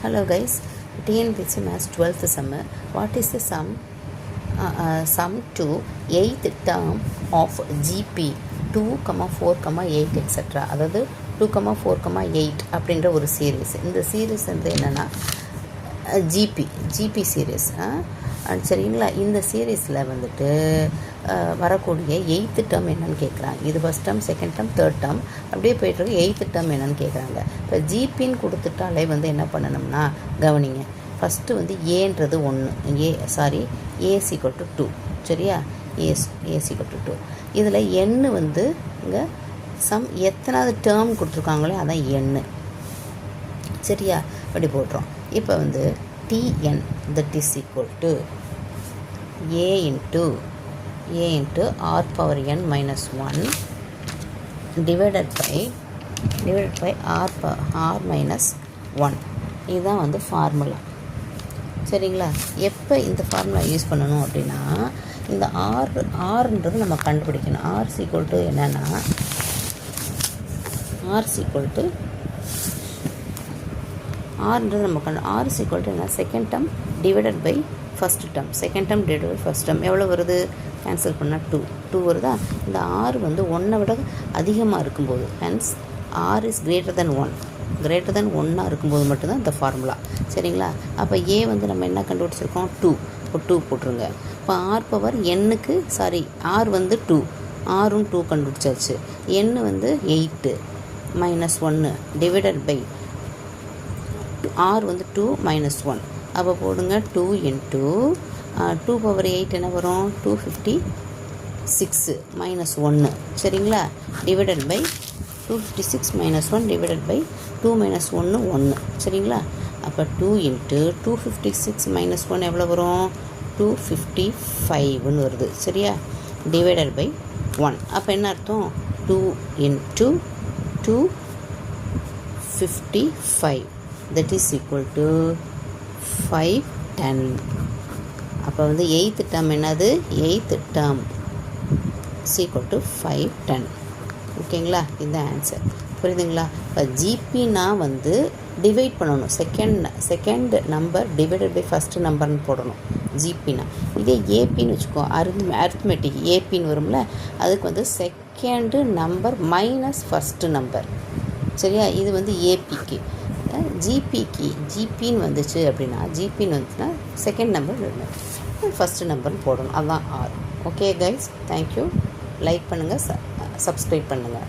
Hello guys, TNPSC Maths 12th summer. What is the sum to 8th term of GP 2, 4, 8 etc. அதாவது 2, 4, 8 அப்படின்ற ஒரு series. இந்த series வந்து என்னென்னா ஜிபி சீரீஸ். சரிங்களா? இந்த சீரீஸில் வந்துட்டு வரக்கூடிய 8th டேர்ம் என்னன்னு கேட்குறாங்க. இது first term, second term, third term அப்படியே போய்ட்டுருக்கு. 8th டேர்ம் என்னன்னு கேட்குறாங்க. இப்போ ஜிபின்னு கொடுத்துட்டாலே வந்து என்ன பண்ணணும்னா கவனிங்க. ஃபஸ்ட்டு வந்து ஏன்றது 1, ஏஸ் ஈக்குவல் டு 2. சரியா? S equal to 2. இதில் எண்ணு வந்து இங்கே எத்தனாவது டேர்ம் கொடுத்துருக்காங்களோ அதான் எண்ணு. சரியா? அப்படி போட்டுரும். இப்போ வந்து Tn that is equal to a into r power n minus 1 divided by r minus 1. இதுதான் வந்து ஃபார்முலா. சரிங்களா? எப்போ இந்த ஃபார்முலா யூஸ் பண்ணணும் அப்படின்னா, இந்த ஆர்ன்றது நம்ம கண்டுபிடிக்கணும். ஆர் ஈக்குவல் டு என்னென்னா, ஆர்ன்றது நம்ம ஆர் ஈக்குவல் டு என்ன, second term divided by first term. Second term divided by first term எவ்வளோ வருது? கேன்சல் பண்ணால் 2 வருதா? இந்த ஆர் வந்து 1 விட அதிகமாக இருக்கும்போது, hence r is greater than 1 இருக்கும்போது மட்டும்தான் இந்த ஃபார்முலா. சரிங்களா? அப்போ ஏ வந்து நம்ம என்ன கண்டுபிடிச்சிருக்கோம்? 2. இப்போ 2 போட்டுருங்க. இப்போ ஆர் பவர் எண்ணுக்கு ஆர் வந்து 2, ஆரும் 2 கண்டுபிடிச்சாச்சு. எண் வந்து 8 minus 1 டிவைடட் பை ஆர் வந்து 2 minus 1. அப்போ போடுங்க 2 into 2 power 8 என்ன வரும்? 256 minus 1. சரிங்களா? Divided by 256 minus 1 divided by 2 minus 1. சரிங்களா? அப்போ 2 into 256 minus 1 எவ்வளோ வரும்? 255ன்னு வருது. சரியா? Divided by 1. அப்போ என்ன அர்த்தம்? 2 into 255 that is equal to 510. அப்போ வந்து 8th டேர்ம் என்னது? 8th term is equal to 510. ஓகேங்களா? இதுதான் ஆன்சர். புரியுதுங்களா? இப்போ ஜிபினா வந்து டிவைட் பண்ணணும். Second number divided by first நம்பர்னு போடணும் ஜிபினா. இதே ஏபின்னு வச்சுக்கோ, அரித்மெட்டிக் ஏபின்னு வரும்ல, அதுக்கு வந்து second number minus first number. சரியா? இது வந்து ஏபிக்கு. ஜிபின்னு வந்துச்சு அப்படின்னா, ஜிபின்னு வந்துச்சுன்னா செகண்ட் நம்பர் ஃபஸ்ட்டு நம்பர்னு போடணும். அதுதான் r. Okay guys, thank you. Like பண்ணுங்கள், சப்ஸ்கிரைப் பண்ணுங்கள்.